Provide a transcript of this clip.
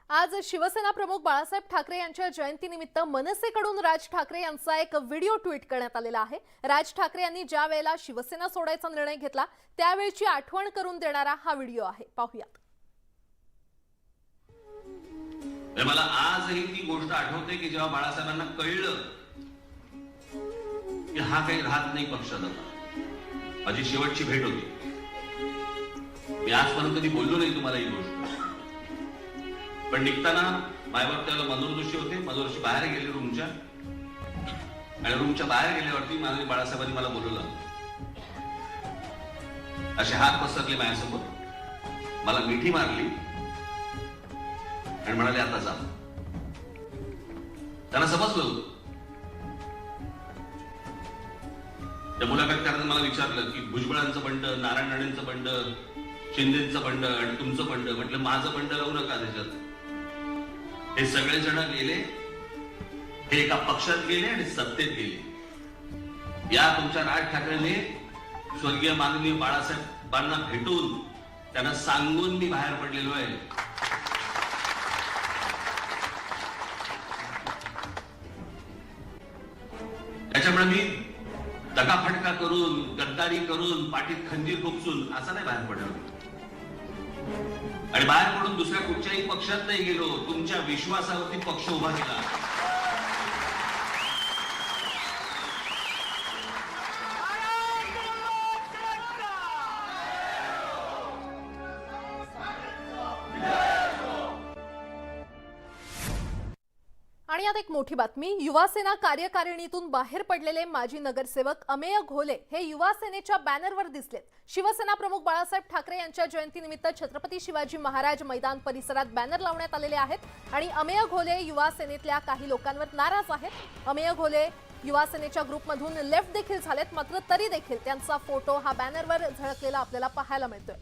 आज शिवसेना प्रमुख बाळासाहेब ठाकरे यांच्या जयंतीनिमित्त मनसेकडून राज ठाकरे यांचा एक व्हिडिओ ट्विट करण्यात आलेला आहे। राज ठाकरे यांनी ज्या वेळेला शिवसेना सोडायचा निर्णय घेतला त्यावेळची आठवण करून देणारा हा व्हिडिओ आहे, पाहूयात। मला आजही ती गोष्ट आठवते की जेव्हा बाळासाहेबांना कळलं की हा काही राहत नाही पक्षाला, माझी शेवटची भेट होती। मी आजपर्यंत कधी बोललो नाही तुम्हाला ही गोष्ट, पण निघताना माझ्यावर त्याला मनोरदृष्टी होते। मनोरदृष्टी बाहेर गेले रूमच्या, आणि रूमच्या बाहेर गेल्यावरती माननीय बाळासाहेबांनी मला बोलवलं, असे हात पसरले माझ्यासमोर, मला मिठी मारली आणि म्हणाले आता जा। त्यांना समजलं, त्या मुलाखत करताना मला विचारलं की भुजबळांचं बंड, नारायण राणेंचं बंड, शिंदेचं बंड आणि तुमचं बंड। म्हटलं माझं बंड लावू नका त्याच्यात, हे सगळे जण गेले, हे एका पक्षात गेले आणि सत्तेत गेले। या तुमच्या राज ठाकरेंनी स्वर्गीय माननीय बाळासाहेबांना भेटून त्यांना सांगून मी बाहेर पडलेलो आहे। त्याच्यामुळे मी दगाफटका करून, गद्दारी करून, पाठीत खंजीर खुपसून असं नाही बाहेर पडलो, आणि बाहेर पडून दुसऱ्या कुठच्याही पक्षात नाही गेलो। तुमच्या विश्वासावरती पक्ष उभा केला। आणि यात एक मोठी बातमी, युवासेना कार्यकारिणीतून बाहेर पडलेले माजी नगरसेवक अमेय घोले हे युवासेनेच्या बॅनरवर दिसलेत। शिवसेना प्रमुख बाळासाहेब ठाकरे यांच्या जयंतीनिमित्त छत्रपती शिवाजी महाराज मैदान परिसरात बॅनर लावण्यात आलेले आहेत आणि अमेय घोले युवासेनेतल्या काही लोकांवर नाराज आहेत। अमेय घोले युवासेनेच्या ग्रुपमधून लेफ्ट देखील झालेत, मात्र तरी देखील त्यांचा फोटो हा बॅनरवर झळकलेला आपल्याला पाहायला मिळतोय।